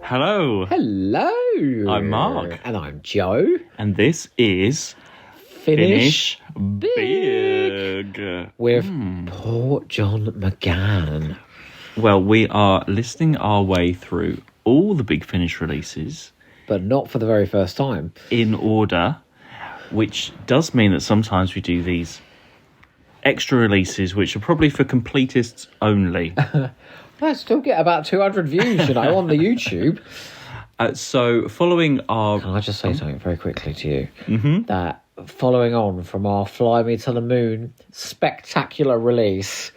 Hello. Hello. I'm Mark. And I'm Joe. And this is Finish Big. with poor John McGann. Well, we are listening our way through all the Big Finish releases. But not for the very first time. In order, which does mean that sometimes we do these extra releases, which are probably for completists only. I still get about 200 views, on the YouTube. So, following our... Can I just say something very quickly to you? Mm-hmm. That following on from our Fly Me to the Moon spectacular release,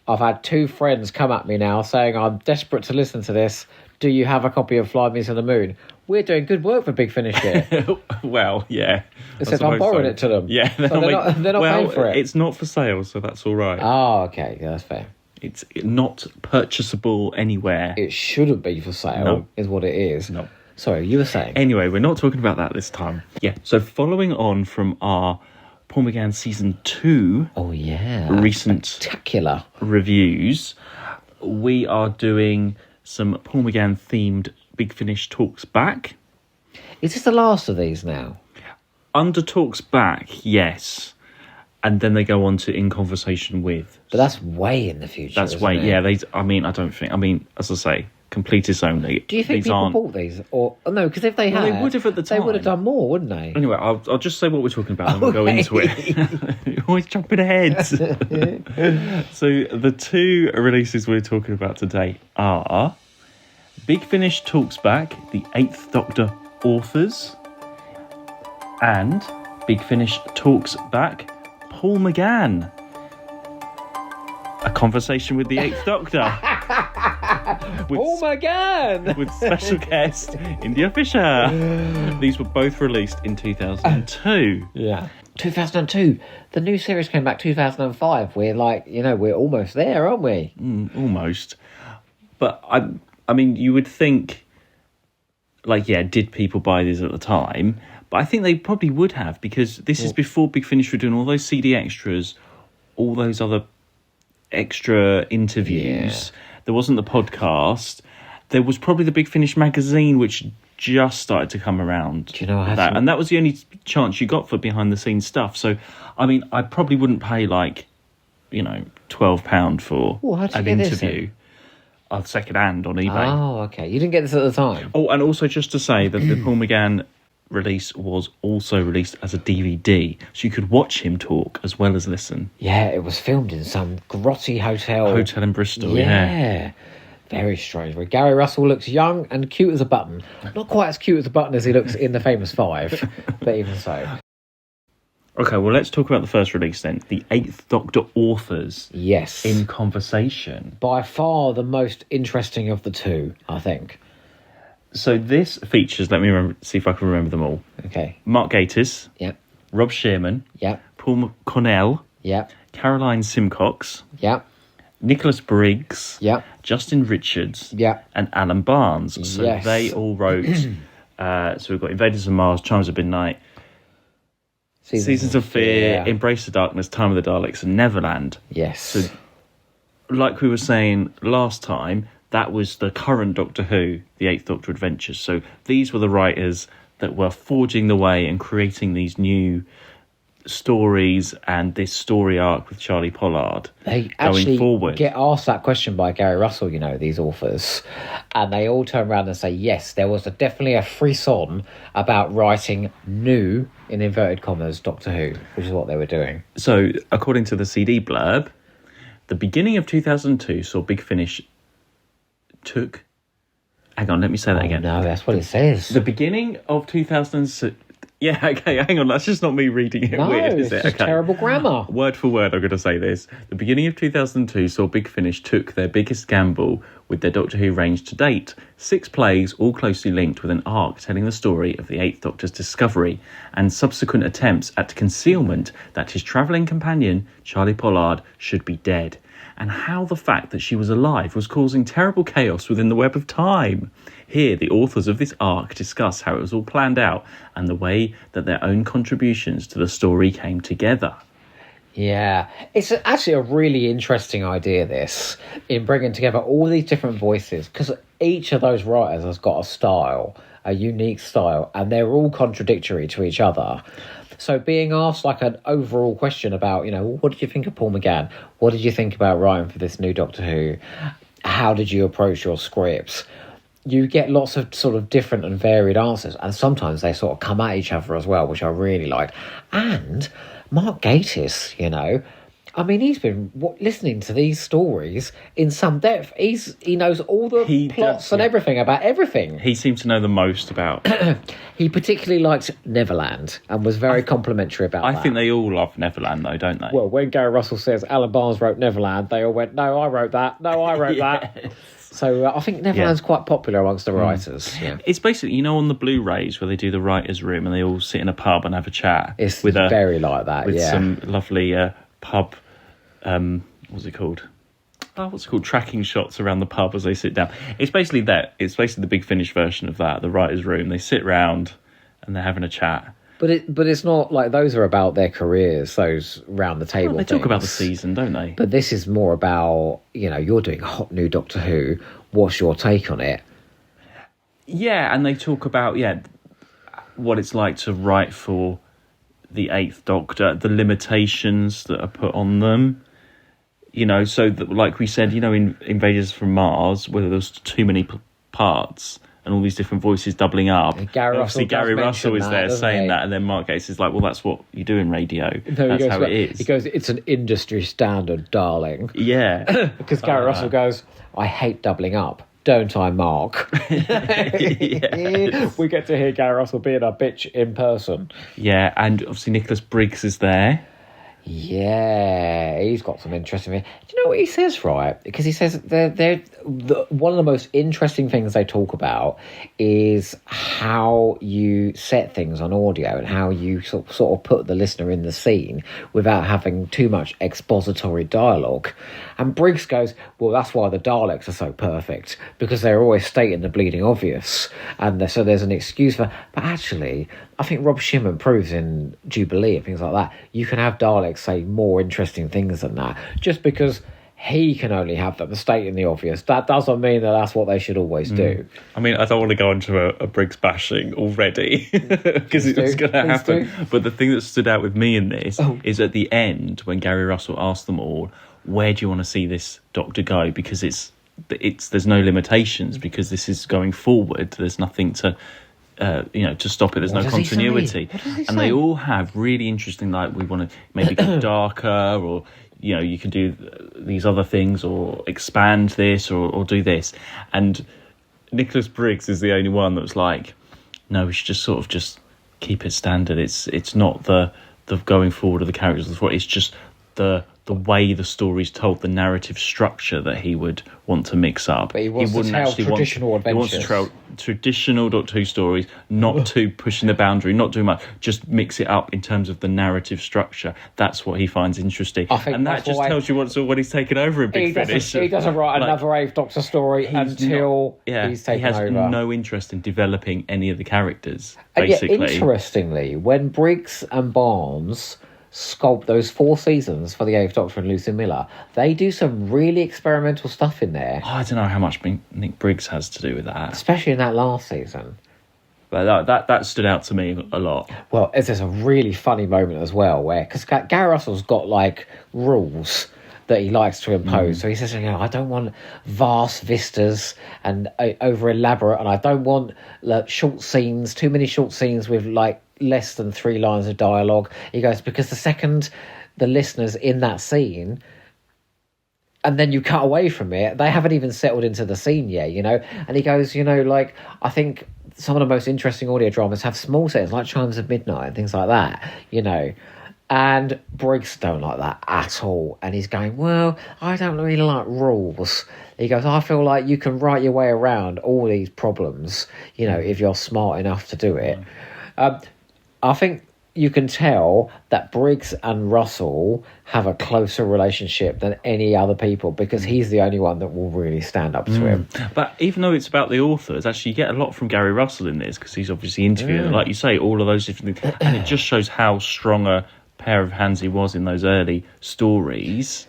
I've had two friends come at me now saying, I'm desperate to listen to this. Do you have a copy of Fly Me to the Moon? We're doing good work for Big Finish here. Well, yeah. It says I'm borrowing it to them. Yeah. They're not paying for it. It's not for sale, so that's all right. Oh, okay. Yeah, that's fair. It's not purchasable anywhere. It shouldn't be for sale, is what it is. No. Sorry, you were saying? Anyway, we're not talking about that this time. Yeah, so following on from our Paul McGann Season 2 recent spectacular reviews, we are doing some Paul McGann themed Big Finish Talks Back. Is this the last of these now? Under Talks Back, yes. And then they go on to In Conversation With. But that's way in the future. That's way, it? yeah. As I say, completists only. Do you think people bought these? Or no, because if they had, they would have at the time. They would have done more, wouldn't they? Anyway, I'll just say what we're talking about and we'll go into it. You're always jumping ahead. So the two releases we're talking about today are Big Finish Talks Back, the Eighth Doctor authors, and Big Finish Talks Back, Paul McGann. A conversation with the Eighth Doctor. Paul McGann! With special guest India Fisher. These were both released in 2002. Yeah. 2002. The new series came back 2005. We're we're almost there, aren't we? Almost. But, I mean, you would think, did people buy these at the time? But I think they probably would have, because this is before Big Finish were doing all those CD extras, all those other extra interviews. Yeah. There wasn't the podcast. There was probably the Big Finish magazine, which just started to come around. Do you know what and that was the only chance you got for behind the scenes stuff. So, I mean, I probably wouldn't pay £12 for an interview. Second hand on eBay. Oh, okay. You didn't get this at the time. Oh, and also just to say that the Paul McGann release was also released as a DVD, so you could watch him talk as well as listen. Yeah, it was filmed in some grotty hotel in Bristol. Yeah. Very strange. Where Gary Russell looks young and cute as a button. Not quite as cute as a button as he looks in the Famous Five, but even so. Okay, well, let's talk about the first release then. The Eighth Doctor authors. Yes. In Conversation. By far the most interesting of the two, I think. So this features, let me see if I can remember them all. Okay. Mark Gatiss. Yep. Rob Shearman. Yep. Paul Cornell. Yep. Caroline Simcox. Yep. Nicholas Briggs. Yep. Justin Richards. Yep. And Alan Barnes. So they all wrote... so we've got Invaders of Mars, Chimes of Midnight, Seasons of Fear, Embrace the Darkness, Time of the Daleks, and Neverland. Yes. So, like we were saying last time, that was the current Doctor Who, the Eighth Doctor Adventures. So these were the writers that were forging the way and creating these new stories and this story arc with Charlie Pollard. They going forward. Get asked that question by Gary Russell, these authors, and they all turn around and say, yes, there was definitely a frisson about writing new, in inverted commas, Doctor Who, which is what they were doing. So, according to the CD blurb, the beginning of 2002 saw Big Finish took... Hang on, let me say that again. No, that's what it says. The beginning of 2006... Yeah, okay, hang on, that's just not me reading it weird, is it? It's just terrible grammar. Word for word, I'm going to say this. The beginning of 2002 saw Big Finish took their biggest gamble with their Doctor Who range to date. 6 plays, all closely linked with an arc telling the story of the Eighth Doctor's discovery and subsequent attempts at concealment that his travelling companion, Charlie Pollard, should be dead, and how the fact that she was alive was causing terrible chaos within the web of time. Here, the authors of this arc discuss how it was all planned out and the way that their own contributions to the story came together. Yeah, it's actually a really interesting idea, this, in bringing together all these different voices, because each of those writers has got a style, a unique style, and they're all contradictory to each other. So being asked like an overall question about, what did you think of Paul McGann? What did you think about writing for this new Doctor Who? How did you approach your scripts? You get lots of sort of different and varied answers, and sometimes they sort of come at each other as well, which I really like. And Mark Gatiss, he's been listening to these stories in some depth. He knows all the plots and everything about everything. He seems to know the most about. He particularly liked Neverland and was very complimentary about that. I think they all love Neverland, though, don't they? Well, when Gary Russell says Alan Barnes wrote Neverland, they all went, "No, I wrote that. No, I wrote that." So I think Neverland's quite popular amongst the writers. Yeah. It's basically, on the Blu-rays where they do the writer's room and they all sit in a pub and have a chat. It's very like that, with some lovely pub, what's it called? What's it called? Tracking shots around the pub as they sit down. It's basically that. It's basically the Big Finish version of that, the writer's room. They sit round and they're having a chat. But it's not like those are about their careers, those round the table They talk about the season, don't they? But this is more about, you're doing a hot new Doctor Who. What's your take on it? Yeah, and they talk about, what it's like to write for the Eighth Doctor, the limitations that are put on them. So that, like we said, in Invaders from Mars, where there's too many parts and all these different voices doubling up. Gary Russell is there saying that, and then Mark Gatiss is like, well, that's what you do in radio. That's how it is. He goes, it's an industry standard, darling. Yeah. Because Gary Russell goes, I hate doubling up. Don't I, Mark? We get to hear Gary Russell being a bitch in person. Yeah, and obviously Nicholas Briggs is there. Yeah, he's got some interesting. Do you know what he says, right? Because he says one of the most interesting things they talk about is how you set things on audio and how you sort of put the listener in the scene without having too much expository dialogue. And Briggs goes, well, that's why the Daleks are so perfect, because they're always stating the bleeding obvious, and so there's an excuse for. But actually, I think Rob Shimon proves in Jubilee and things like that, you can have Daleks say more interesting things than that, just because he can only have them stating the obvious. That doesn't mean that that's what they should always do. I mean, I don't want to go into a Briggs bashing already, because it's going to happen. But the thing that stood out with me in this is at the end, when Gary Russell asked them all, where do you want to see this Doctor go? Because there's no limitations, because this is going forward. There's nothing to stop it. There's no continuity. And they all have really interesting, like, we want to maybe go darker, or, you can do these other things, or expand this, or do this. And Nicholas Briggs is the only one that was like, no, we should just keep it standard. It's not the going forward of the characters. It's just the way the story's told, the narrative structure that he would want to mix up. But he wants to tell traditional adventures. He wants to tell traditional Doctor Who stories, not too pushing the boundary, not too much. Just mix it up in terms of the narrative structure. That's what he finds interesting. And that just tells you what he's taken over in Big Finish. He doesn't write another Eighth Doctor story until he's taken over. He has no interest in developing any of the characters, basically. And yet, interestingly, when Briggs and Barnes sculpt those 4 seasons for the Eighth Doctor and Lucy Miller, they do some really experimental stuff in there. I don't know how much Nick Briggs has to do with that, especially in that last season. But that stood out to me a lot. Well, there's a really funny moment as well where, because Gary Russell's got like rules that he likes to impose. So he says, I don't want vast vistas and over elaborate, and I don't want too many short scenes with like less than 3 lines of dialogue. He goes, because the second the listener's in that scene and then you cut away from it, they haven't even settled into the scene yet, And he goes, like, I think some of the most interesting audio dramas have small scenes like Chimes of Midnight and things like that, And Briggs don't like that at all. And he's going, well, I don't really like rules. He goes, I feel like you can write your way around all these problems, if you're smart enough to do it. I think you can tell that Briggs and Russell have a closer relationship than any other people, because he's the only one that will really stand up to him. But even though it's about the authors, actually you get a lot from Gary Russell in this, because he's obviously interviewing, like you say, all of those different things. And it just shows how strong a pair of hands he was in those early stories,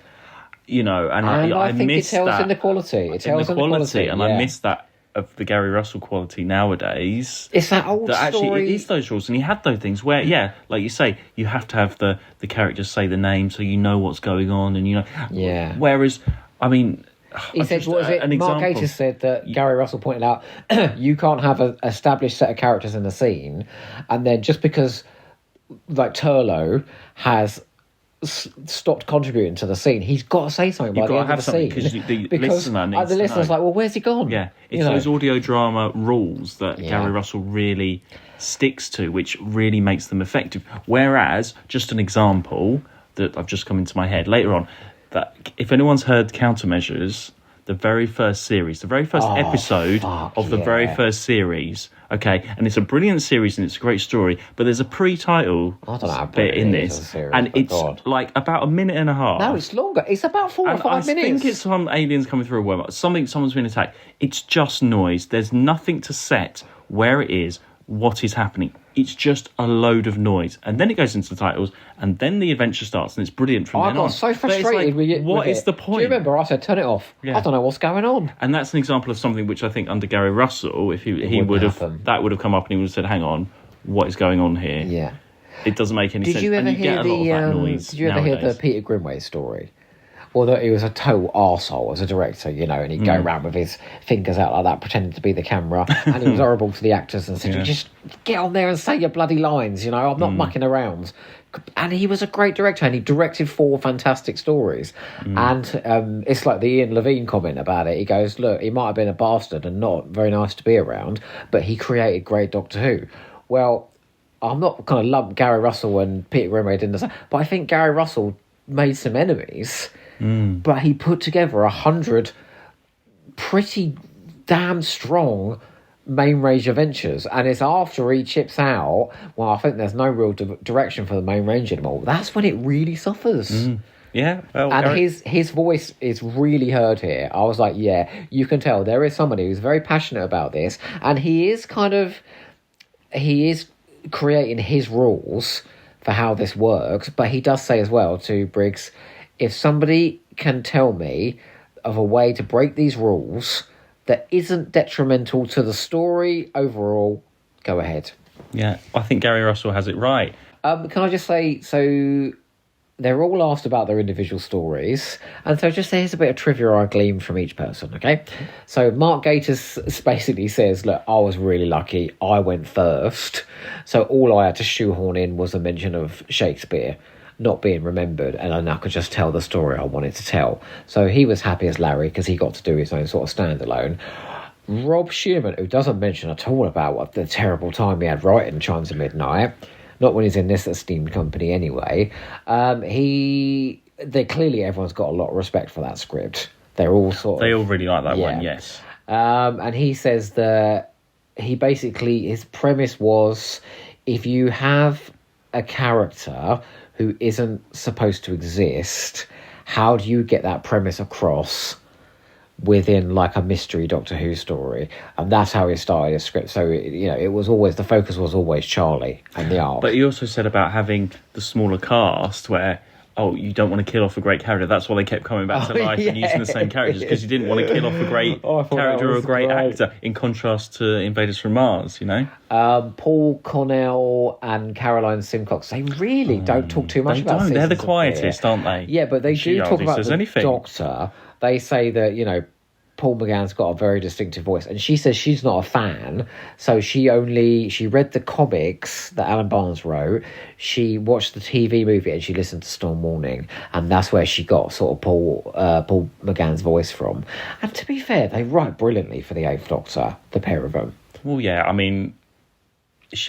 and I think miss it tells that in the quality. It tells in the quality, and I miss that of the Gary Russell quality nowadays. It's that old that story. Actually, it is those rules, and he had those things where, like you say, you have to have the characters say the name so you know what's going on, and Yeah. Whereas, I mean, he said, "What was it?" Mark Gatiss said that Gary Russell pointed out, you can't have an established set of characters in the scene, and then just because, like Turlough has stopped contributing to the scene, he's got to say something by the end of the scene, because the listener needs the listener's like, well, where's he gone? Yeah, it's those audio drama rules that Gary Russell really sticks to, which really makes them effective. Whereas, just an example that I've just come into my head later on, that if anyone's heard Countermeasures, the very first series, the very first episode of the very first series, okay, and it's a brilliant series and it's a great story, but there's a pre-title bit in this, and it's like about a minute and a half. No, it's longer. It's about 4 or 5 minutes. I think it's some aliens coming through a wormhole. Someone's been attacked. It's just noise. There's nothing to set where it is, what is happening. It's just a load of noise. And then it goes into the titles, and then the adventure starts, and it's brilliant from then on. I got so frustrated with it. What is the point? Do you remember I said, turn it off? Yeah. I don't know what's going on. And that's an example of something which I think under Gary Russell, if he would have, that would have come up and he would have said, hang on, what is going on here? Yeah. It doesn't make any sense. Did you ever hear Did you ever hear the Peter Grimway story? Or that he was a total arsehole as a director, and he'd go around with his fingers out like that, pretending to be the camera, and he was horrible to the actors and said, just get on there and say your bloody lines, I'm not mucking around. And he was a great director, and he directed 4 fantastic stories. And it's like the Ian Levine comment about it. He goes, look, he might have been a bastard and not very nice to be around, but he created great Doctor Who. Well, I'm not going to lump Gary Russell and Peter Grimway in the same, but I think Gary Russell made some enemies. But he put together 100 pretty damn strong main range adventures, and it's after he chips out, well, I think there's no real direction for the main range anymore. That's when it really suffers. Yeah, well, and his voice is really heard here. I was like, yeah, you can tell there is somebody who's very passionate about this, and he is creating his rules for how this works. But he does say as well to Briggs, if somebody can tell me of a way to break these rules that isn't detrimental to the story overall, go ahead. Yeah, I think Gary Russell has it right. Can I just say, so they're all asked about their individual stories, and so just here's a bit of trivia I gleaned from each person, okay? So Mark Gatiss basically says, look, I was really lucky, I went first, so all I had to shoehorn in was a mention of Shakespeare not being remembered, and then I could just tell the story I wanted to tell. So he was happy as Larry because he got to do his own sort of standalone. Rob Shearman, who doesn't mention at all about what the terrible time he had writing Chimes of Midnight, not when he's in this esteemed company anyway, clearly everyone's got a lot of respect for that script. They all really like that one, yes. And he says that his premise was, if you have a character who isn't supposed to exist, how do you get that premise across within like a mystery Doctor Who story? And that's how he started his script. So, it was always, the focus was always Charlie and the arc. But he also said about having the smaller cast where, you don't want to kill off a great character. That's why they kept coming back to life and using the same characters, because you didn't want to kill off a great character or a great actor, in contrast to Invaders from Mars, Paul Cornell and Caroline Simcox, they really don't talk too much about They're the quietest, aren't they? Yeah, but they do talk about the Doctor. They say that, Paul McGann's got a very distinctive voice, and she says she's not a fan, so she read the comics that Alan Barnes wrote, she watched the TV movie, and she listened to Storm Warning, and that's where she got sort of Paul McGann's voice from. And to be fair, they write brilliantly for the 8th Doctor, the pair of them. Well, yeah, I mean,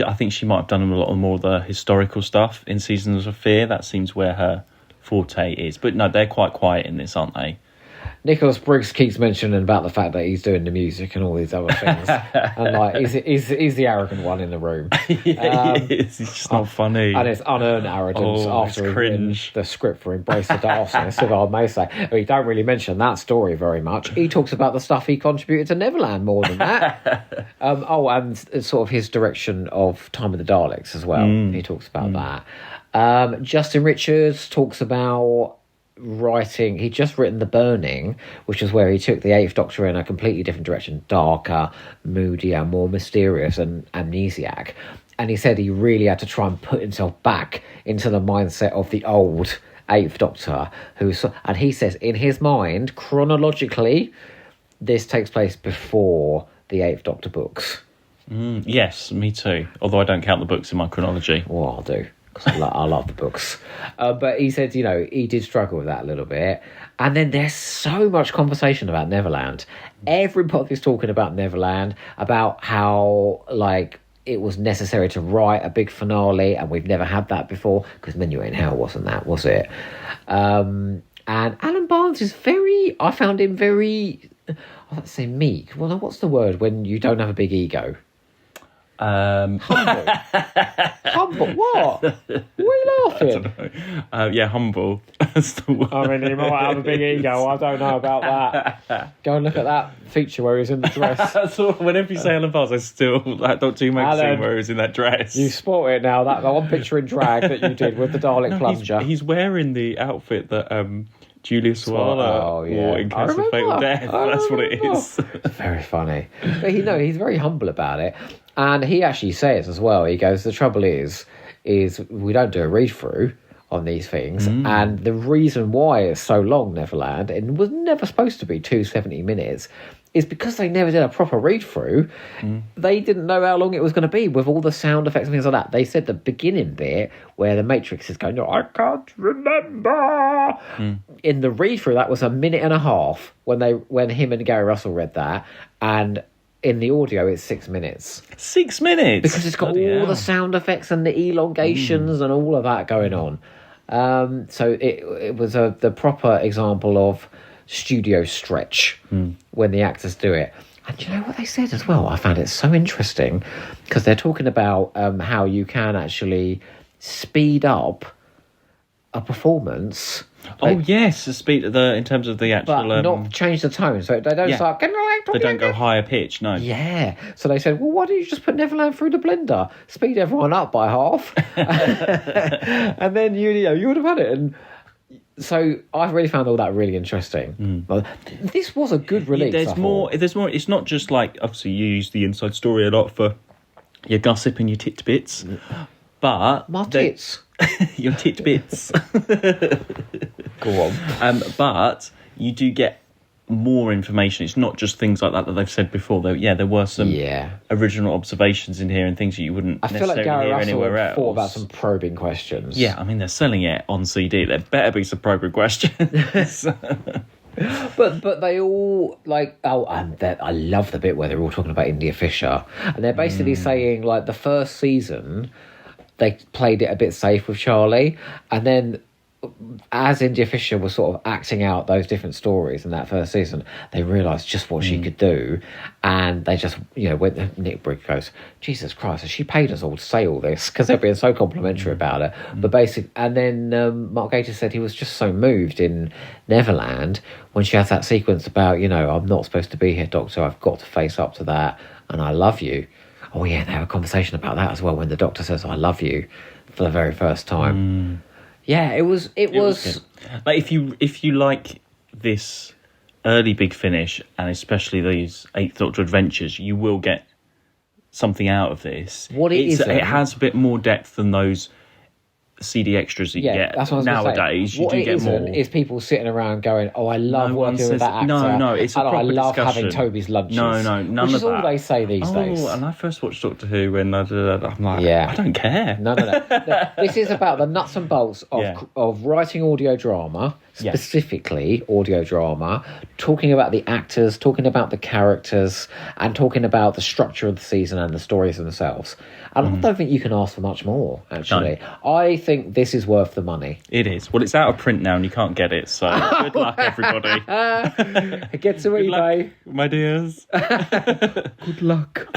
I think she might have done a lot more of the historical stuff in Seasons of Fear. That seems where her forte is. But no, they're quite quiet in this, aren't they? Nicholas Briggs keeps mentioning about the fact that he's doing the music and all these other things, and like he's the arrogant one in the room. Yeah, he is. He's just not funny, and it's unearned arrogance after cringe. The script for Embrace the Darkness, if I may say. We don't really mention that story very much. He talks about the stuff he contributed to Neverland more than that. And sort of his direction of Time of the Daleks as well. He talks about that. Justin Richards talks about writing. He'd just written The Burning, which is where he took the Eighth Doctor in a completely different direction, darker, moodier, more mysterious and amnesiac. And he said he really had to try and put himself back into the mindset of the old Eighth Doctor, and he says in his mind, chronologically, this takes place before the Eighth Doctor books. Yes, me too. Although I don't count the books in my chronology. Well, I'll do, because I love the books. But he said, he did struggle with that a little bit. And then there's so much conversation about Neverland. Everybody's talking about Neverland, about how, it was necessary to write a big finale, and we've never had that before, because Men You Ain't Hell wasn't that, was it? And Alan Barnes is I found him very, I was about to say meek. Well, now, what's the word when you don't have a big ego? Humble. Humble. What? What are you laughing? Yeah, humble. That's the word. I mean, he might have a big ego. I don't know about that. Go and look at that feature where he's in the dress. That's all, whenever you say Alan Barnes, I still that Doctor Who magazine Alan, where he was in that dress. You sport it now. That one picture in drag that you did with the Dalek plunger. He's wearing the outfit that Julius Swala wore in Case of Fatal Death. That's what it is. Very funny. But he's very humble about it. And he actually says as well, he goes, the trouble is we don't do a read-through on these things. And the reason why it's so long, Neverland, and was never supposed to be 270 minutes, is because they never did a proper read-through. They didn't know how long it was going to be with all the sound effects and things like that. They said the beginning bit where the Matrix is going, I can't remember. In the read-through, that was a minute and a half when him and Gary Russell read that. And in the audio, it's 6 minutes. 6 minutes? Because it's got all the sound effects and the elongations and all of that going on. So it was the proper example of studio stretch when the actors do it. And you know what they said as well? I found it so interesting, because they're talking about how you can actually speed up a performance. Yes, the speed in terms of the actual, but not change the tone. So they don't start. They don't go higher pitch. No. Yeah. So they said, well, why don't you just put Neverland through the blender, speed everyone up by half, and then you would have had it. And so I really found all that really interesting. This was a good release. There's more. It's not just obviously you use the inside story a lot for your gossip and your titbits, but my tits. Your titbits. Go on. But you do get more information. It's not just things like that they've said before. Though, there were some original observations in here and things that you wouldn't necessarily hear anywhere else. Thought about some probing questions. Yeah, I mean they're selling it on CD. There better be some probing questions. But they all I love the bit where they're all talking about India Fisher, and they're basically saying the first season they played it a bit safe with Charlie, and then as India Fisher was sort of acting out those different stories in that first season, they realised just what she could do, and they just, when Nick Briggs goes, Jesus Christ, has she paid us all to say all this? Because they're being so complimentary about it. But and then Mark Gatiss said he was just so moved in Neverland when she has that sequence about, I'm not supposed to be here, Doctor, I've got to face up to that, and I love you. Oh yeah, they have a conversation about that as well when the Doctor says, I love you, for the very first time. Yeah, it was good. If you like this early Big Finish, and especially these Eighth Doctor adventures, you will get something out of this. It has a bit more depth than those CD extras that you get nowadays. You do get more. What is people sitting around going, "Oh, I love working with that actor." No, it's a proper I love discussion. having Toby's lunches. No, none which of is all that. they say these days. Oh, and I first watched Doctor Who when I'm like, I don't care. No. This is about the nuts and bolts of writing audio drama, specifically audio drama, talking about the actors, talking about the characters, and talking about the structure of the season and the stories themselves. And I don't think you can ask for much more, actually. No. I think this is worth the money. It is. Well, it's out of print now and you can't get it, so good luck, everybody. Get to eBay. My dears. Good luck,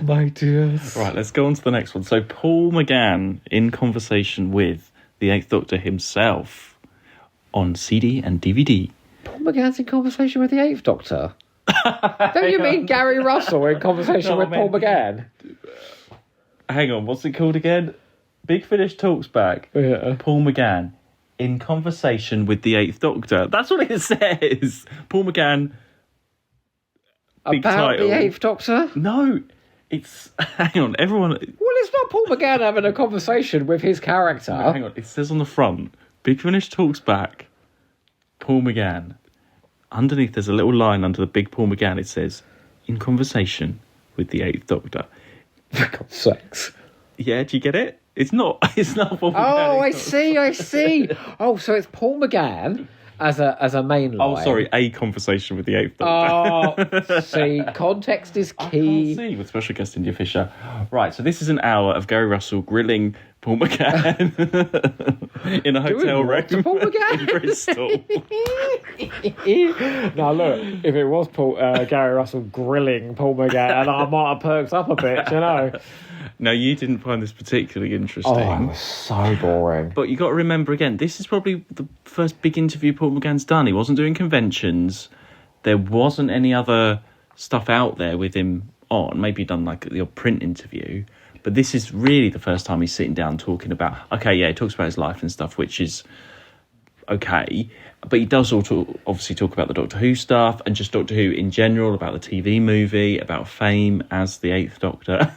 my dears. Right, let's go on to the next one. So Paul McGann in conversation with the Eighth Doctor himself on CD and DVD. Paul McGann's in conversation with the Eighth Doctor? Don't you mean Gary Russell in conversation with Paul McGann? Hang on, what's it called again? Big Finish talks back. Yeah. Paul McGann in conversation with the Eighth Doctor. That's what it says. Paul McGann. Big About title. the Eighth Doctor? No, it's hang on. Everyone. Well, it's not Paul McGann having a conversation with his character. No, hang on. It says on the front. Big Finish talks back. Paul McGann. Underneath, there's a little line under the big Paul McGann. It says, "In conversation with the Eighth Doctor." For God's sakes. Yeah, do you get it? It's not. It's not Paul McGann. Oh, I see. Oh, so it's Paul McGann as a main line. Oh, sorry. A conversation with the Eighth Doctor. Oh, see, context is I key. can't see with special guest India Fisher. Right, so this is an hour of Gary Russell grilling Paul McGann in a hotel Doing room what to Paul McGann? in Bristol. Now look, if it was Gary Russell grilling Paul McGann, I might have perked up a bit, you know. No, you didn't find this particularly interesting. Oh, it was so boring. But you got to remember again, this is probably the first big interview Paul McGann's done. He wasn't doing conventions. There wasn't any other stuff out there with him on. Maybe he'd done like the odd print interview. But this is really the first time he's sitting down talking about... Okay, yeah, he talks about his life and stuff, which is okay. But he does also obviously talk about the Doctor Who stuff and just Doctor Who in general, about the TV movie, about fame as the Eighth Doctor,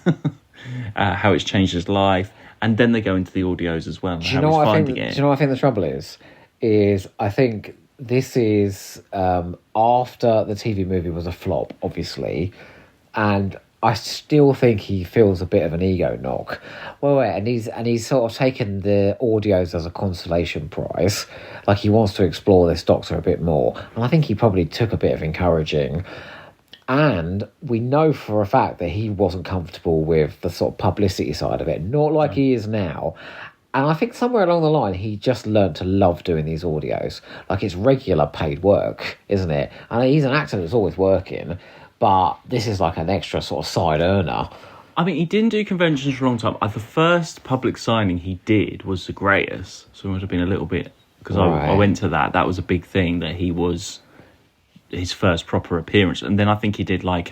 how it's changed his life. And then they go into the audios as well. Do you know what I think? Do you know what I think the trouble is? I think this is after the TV movie was a flop, obviously, and I still think he feels a bit of an ego knock. Well, and he's sort of taken the audios as a consolation prize, like he wants to explore this Doctor a bit more, and I think he probably took a bit of encouraging. And we know for a fact that he wasn't comfortable with the sort of publicity side of it, not like he is now. And I think somewhere along the line, he just learned to love doing these audios. Like, it's regular paid work, isn't it? And he's an actor that's always working, but this is like an extra sort of side earner. I mean, he didn't do conventions for a long time. The first public signing he did was the Greatest, so it would have been a little bit... Because I went to that. That was a big thing, that he was... his first proper appearance, and then I think he did like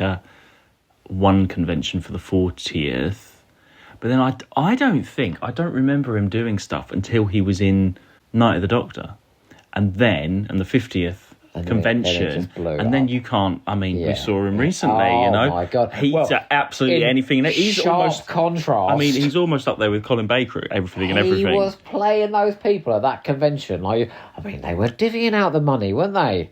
one convention for the 40th, but then I don't remember him doing stuff until he was in Night of the Doctor, and the 50th convention, and then you can't. I mean, we saw him recently. Oh, you know, my God. he's absolutely anything. He's sharp almost contrast. I mean, he's almost up there with Colin Baker at everything and everything. He was playing those people at that convention. Like, I mean, they were divvying out the money, weren't they?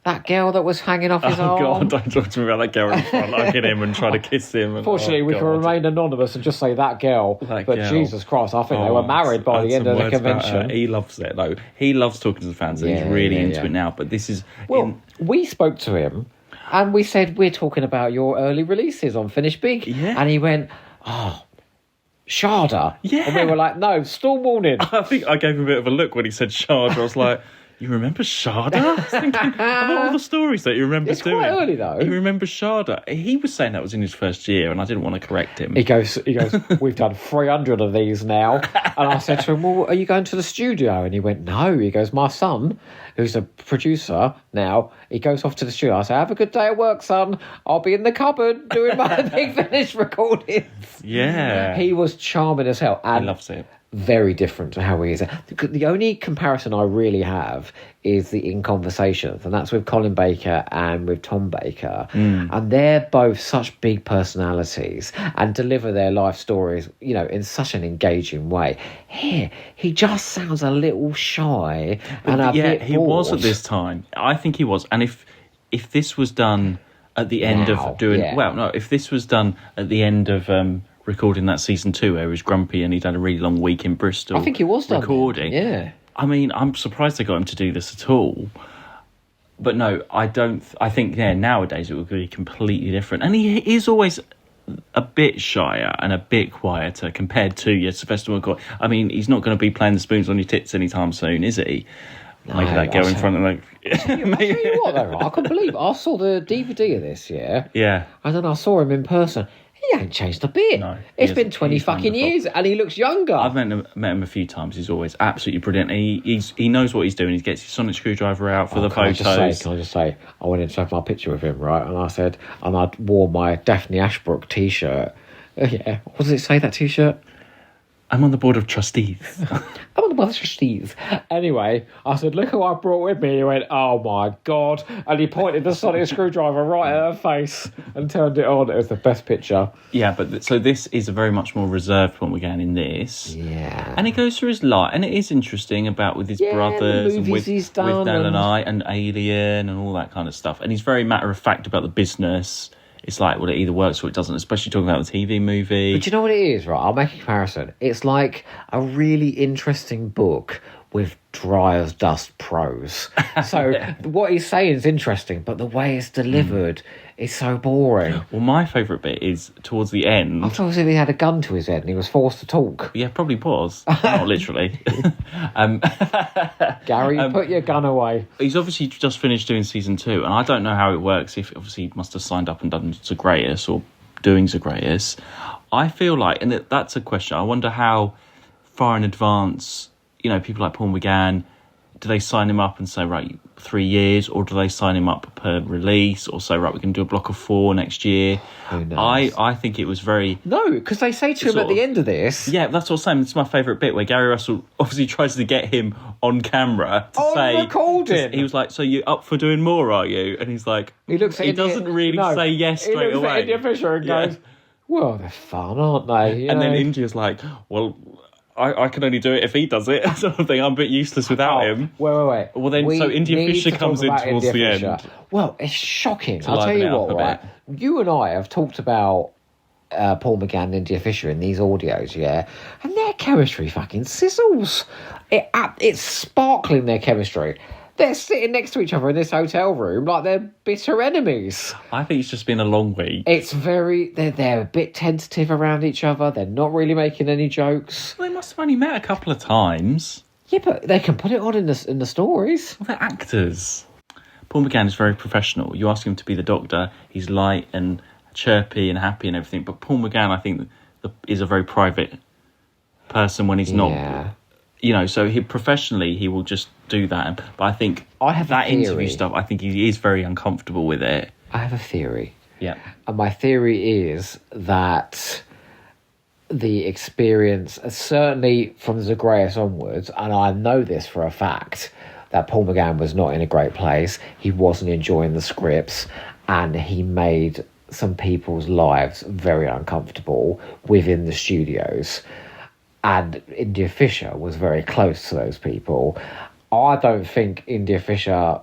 That girl that was hanging off his arm. Oh, God, don't talk to me about that girl in front. Look at him and try to kiss him. And, Fortunately, we can remain anonymous and just say that girl. But girl. Jesus Christ, I think they were married by the end of the convention. He loves it, though. He loves talking to the fans, and he's really into it now. But this is... Well, we spoke to him, and we said, we're talking about your early releases on Finish Big. Yeah. And he went, Sharda. Yeah. And we were like, no, Storm Warning. I think I gave him a bit of a look when he said Sharda. I was like... You remember Sharda? I was thinking about all the stories that he remembers doing. It's quite early, though. He remembers Sharda. He was saying that was in his first year, and I didn't want to correct him. He goes, we've done 300 of these now. And I said to him, well, are you going to the studio? And he went, no. He goes, my son, who's a producer now, he goes off to the studio. I say, have a good day at work, son. I'll be in the cupboard doing my Big Finish recordings. Yeah. He was charming as hell. And he loves it. Very different to how he is. The only comparison I really have is the In Conversations, and that's with Colin Baker and with Tom Baker. And they're both such big personalities and deliver their life stories, you know, in such an engaging way. Here, he just sounds a little shy and a bit he bored. was at this time. I think he was. And if this was done at the end of doing... Yeah. Well, no, if this was done at the end of... recording that season 2 where he was grumpy and he'd had a really long week in Bristol. I think he was done recording. then. Yeah. I mean, I'm surprised they got him to do this at all. But no, I don't. I think nowadays it would be completely different. And he is always a bit shyer and a bit quieter compared to Sylvester McCoy. I mean, he's not going to be playing the spoons on your tits anytime soon, is he? No, Maybe that girl in front of I'll tell you what, though, I couldn't believe it. I saw the DVD of this, Yeah. and then I saw him in person. He ain't changed a bit. No, it's been 20 fucking wonderful. years and he looks younger. I've met him a few times. He's always absolutely brilliant. He knows what he's doing. He gets his sonic screwdriver out for the photos. Can I just say, I went in to have my picture with him, right? And I wore my Daphne Ashbrook t-shirt. Yeah. What does it say, that t-shirt? I'm on the board of trustees. I'm on the board of trustees. Anyway, I said, look who I brought with me. He went, oh my God. And he pointed the sonic screwdriver right at her face and turned it on. It was the best picture. Yeah, but so this is a very much more reserved Paul McGann in this. Yeah. And it goes through his life, and it is interesting about with his brothers and with Nell and I and Alien and all that kind of stuff. And he's very matter of fact about the business. It's like, well, it either works or it doesn't, especially talking about the TV movie. But you know what it is, right? I'll make a comparison. It's like a really interesting book with dry as dust prose. So what he's saying is interesting, but the way it's delivered is so boring. Well, my favourite bit is towards the end. I thought it was if he had a gun to his head and he was forced to talk. Yeah, probably was. Not literally. Gary, put your gun away. He's obviously just finished doing season 2, and I don't know how it works. If obviously he must have signed up and done Zagreus or doing Zagreus. I feel like, and that's a question. I wonder how far in advance, people like Paul McGann, do they sign him up and say, right, 3 years, or do they sign him up per release, or say, right, we're going to do a block of 4 next year? Who knows? I think it was very... No, because they say to him at the end of this... Yeah, that's what I'm saying. It's my favourite bit, where Gary Russell obviously tries to get him on camera to say... recording! He was like, so you're up for doing more, are you? And he's like... He doesn't really say yes straight away. He looks at India Fisher and goes, well, they're fun, aren't they? And then India's like, well... I can only do it if he does it, sort of thing. I'm a bit useless without him. Wait. Well, then, so India Fisher comes in towards the end. Well, it's shocking. I'll tell you what, right? You and I have talked about Paul McGann and India Fisher in these audios, yeah? And their chemistry fucking sizzles. It's sparkling, their chemistry. They're sitting next to each other in this hotel room like they're bitter enemies. I think it's just been a long week. It's they're a bit tentative around each other. They're not really making any jokes. Well, they must have only met a couple of times. Yeah, but they can put it on in the stories. Well, they're actors. Paul McGann is very professional. You ask him to be the Doctor, he's light and chirpy and happy and everything. But Paul McGann, I think, is a very private person when he's not... so professionally he will just do that. But I think that interview stuff, I think he is very uncomfortable with it. I have a theory. Yeah. And my theory is that the experience, certainly from Zagreus onwards, and I know this for a fact, that Paul McGann was not in a great place. He wasn't enjoying the scripts, and he made some people's lives very uncomfortable within the studios. And India Fisher was very close to those people. I don't think India Fisher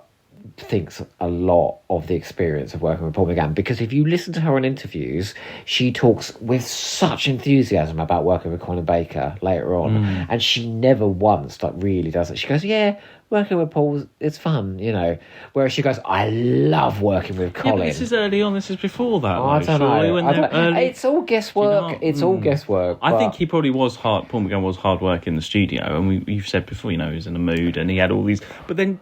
thinks a lot of the experience of working with Paul McGann, because if you listen to her on interviews, she talks with such enthusiasm about working with Colin Baker later on, and she never once really does it. She goes, yeah, working with Paul, it's fun, Whereas she goes, I love working with Colin. Yeah, but this is early on. This is before that. I don't know. It's all guesswork. All guesswork. I think he probably was hard. Paul McGann was hard work in the studio, and you've said before, he was in a mood, and he had all these. But then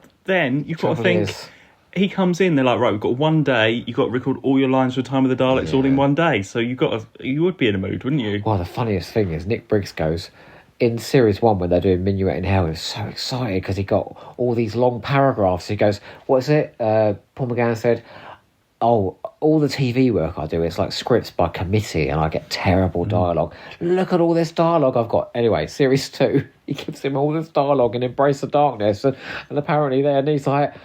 you've got to think. He comes in, they're like, right, we've got 1 day, you've got to record all your lines for Time of the Daleks all in 1 day. So you would be in a mood, wouldn't you? Well, the funniest thing is Nick Briggs goes, in Series 1 when they're doing Minuet in Hell, he was so excited because he got all these long paragraphs. He goes, what is it? Paul McGann said, oh, all the TV work I do, it's like scripts by committee and I get terrible dialogue. Look at all this dialogue I've got. Anyway, Series 2, he gives him all this dialogue in Embrace the Darkness, and apparently there, and he's like,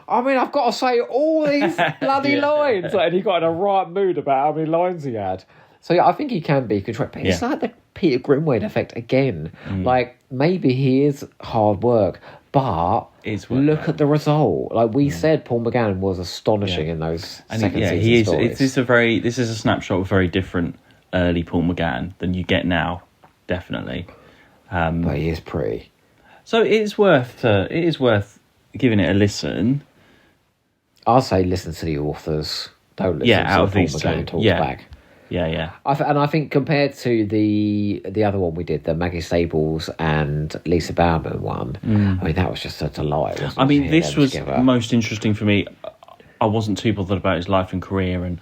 I mean, I've got to say all these bloody lines. And he got in a right mood about how many lines he had. So yeah, I think he can be controlled. But it's like the Peter Grimwade effect again. Like, maybe he is hard work, but look at the result. Like we said, Paul McGann was astonishing in those second season stories. This is a snapshot of very different early Paul McGann than you get now, definitely. But he is pretty. So it is worth giving it a listen. I'll say listen to the authors. Don't listen to Paul McGann talk back. Yeah. I think compared to the other one we did, the Maggie Stables and Lisa Bowerman one, I mean, that was just a delight. I mean, this was most interesting for me. I wasn't too bothered about his life and career and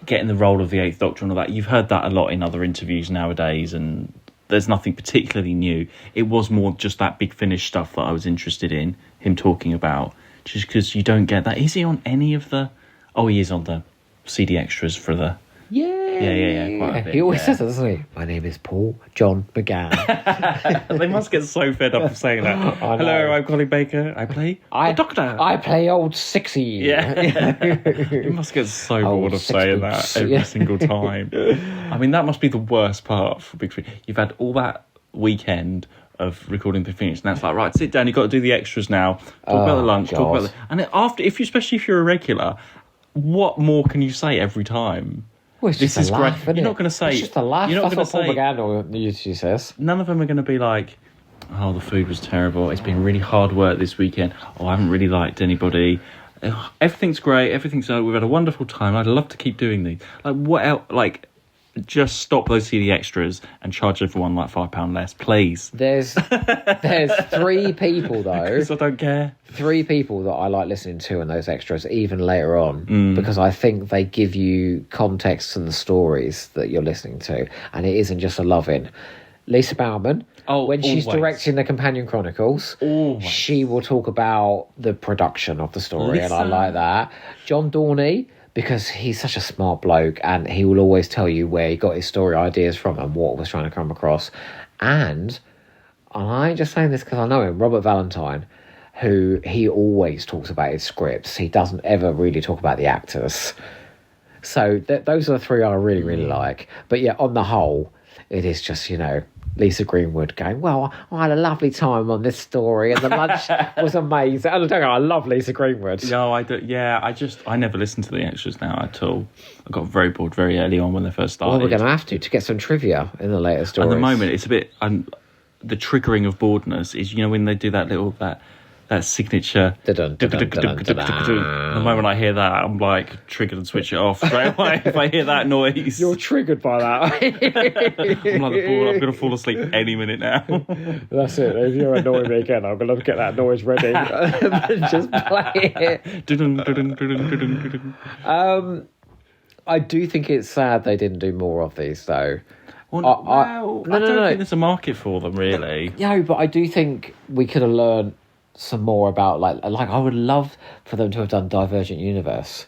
getting the role of the Eighth Doctor and all that. You've heard that a lot in other interviews nowadays, and there's nothing particularly new. It was more just that Big Finish stuff that I was interested in, him talking about, just because you don't get that. Is he on any of the... Oh, he is on the CD extras for the... Yeah. Yeah. Quite a bit, He always yeah. says that, doesn't he? My name is Paul John McGann. They must get so fed up of saying that. I know. Hello, I'm Colin Baker. I play a doctor. I play old Sixy. Yeah. You must get so bored of six saying boots. that every single time. I mean, that must be the worst part for Big Finish. You've had all that weekend of recording Big Finish, and that's like, right, sit down, you've got to do the extras now. Talk about the lunch, talk about especially if you're a regular, what more can you say every time? Well, it's just a laugh, isn't You're it? not going to say... It's just a laugh. You're not That's going to what say... Paul McGann usually says. None of them are going to be like, oh, the food was terrible. It's been really hard work this weekend. Oh, I haven't really liked anybody. Everything's great. We've had a wonderful time. I'd love to keep doing these. Like, what else? Like, just stop those CD extras and charge everyone like £5 less, please. There's 3 people, though. Because I don't care. 3 people that I like listening to in those extras, even later on, because I think they give you context to the stories that you're listening to, and it isn't just a love-in. Lisa Bauman, when she's always. directing the Companion Chronicles, Always. she will talk about the production of the story, and I like that. John Dorney, because he's such a smart bloke, and he will always tell you where he got his story ideas from and what was trying to come across. And I ain't just saying this because I know him, Robert Valentine, who he always talks about his scripts. He doesn't ever really talk about the actors. So those are the 3 I really, really like. But yeah, on the whole, it is just, Lisa Greenwood going, well, I had a lovely time on this story and the lunch was amazing. I love Lisa Greenwood. No, I do. Yeah, I never listen to the extras now at all. I got very bored very early on when they first started. Well, we're going to have to get some trivia in the later stories. At the moment, it's a bit... the triggering of boredness is, when they do that signature... The moment I hear that, I'm like triggered and switch it off straight away if I hear that noise. You're triggered by that. I'm like the ball. I'm going to fall asleep any minute now. That's it. If you're annoying me again, I'm going to get that noise ready and just play it. I do think it's sad they didn't do more of these, though. I don't think there's a market for them, really. No, but I do think we could have learned some more about, like I would love for them to have done Divergent Universe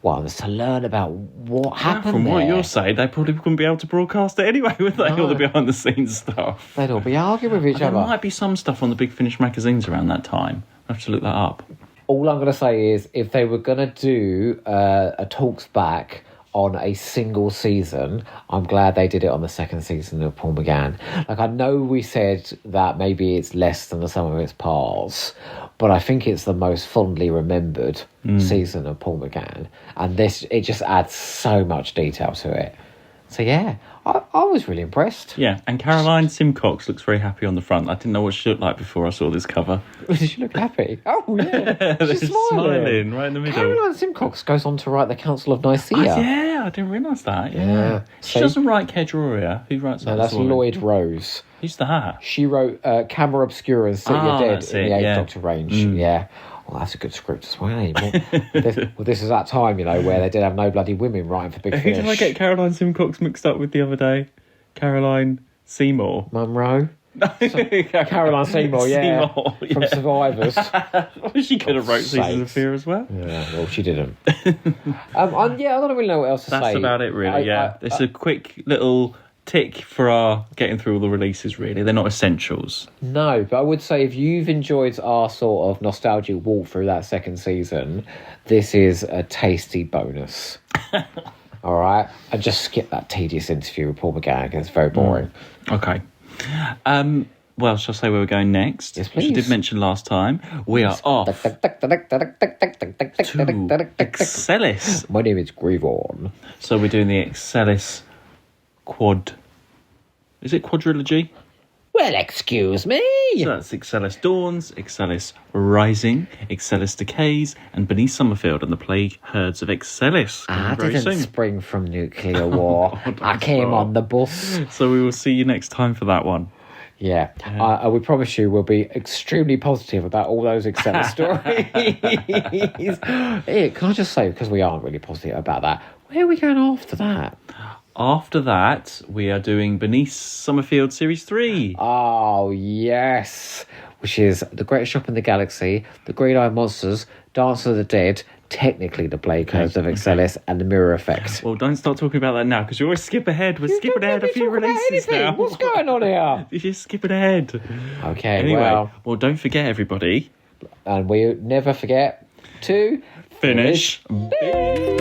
ones to learn about what happened From there. what you're saying, they probably wouldn't be able to broadcast it anyway, would they? All the behind-the-scenes stuff. They'd all be arguing with each other. There might be some stuff on the Big Finish magazines around that time. I have to look that up. All I'm going to say is, if they were going to do a talks back on a single season, I'm glad they did it on the second season of Paul McGann. Like, I know we said that maybe it's less than the sum of its parts, but I think it's the most fondly remembered season of Paul McGann, and it just adds so much detail to it. So yeah, I was really impressed. Yeah, and Caroline Simcox looks very happy on the front. I didn't know what she looked like before I saw this cover. Did she look happy? Oh yeah, she's smiling right in the middle. Caroline Simcox goes on to write the Council of Nicaea. Yeah, I didn't realise that. Yeah. She doesn't write Kedroria. Who writes that? No, that's Lloyd Rose. Who's that? She wrote Camera Obscura and Sit Your Dead in the 8th Doctor range. Yeah. Well, that's a good script as well. This is that time, where they did have no bloody women writing for Big Finish. Who did I get Caroline Simcox mixed up with the other day? Caroline Seymour. Monroe? Caroline Seymour, yeah. From Survivors. Well, she could have wrote Seasons of Fear as well. Yeah, well, she didn't. I don't really know what else to say. That's about it, really, it's a quick little tick for our getting through all the releases, really. They're not essentials. No, but I would say if you've enjoyed our sort of nostalgic walk through that second season, this is a tasty bonus. All right? And just skip that tedious interview with Paul McGann, because it's very boring. Okay. Well, shall I say where we're going next? Yes, please. Which I did mention last time. We are off to Excellis. My name is Grievon. So we're doing the Excellis quad. Is it quadrilogy? Well, excuse me. So that's Excellis Dawns, Excellis Rising, Excellis Decays, and Beneath Summerfield and the Plague Herds of Excellis. I didn't spring from nuclear war. I came on the bus. So we will see you next time for that one. Yeah. We promise you we'll be extremely positive about all those Excellis stories. Hey, can I just say, because we aren't really positive about that, where are we going after that? After that, we are doing Beneath Summerfield Series 3. Oh, yes. Which is The Greatest Shop in the Galaxy, The Green-Eyed Monsters, Dance of the Dead, technically the Blake curves of Excelis and the mirror effect. Well, don't start talking about that now, because you always skip ahead. We're skipping ahead a few releases now. What's going on here? You're just skipping ahead. Okay, Anyway, well, don't forget, everybody. And we never forget to Finish big.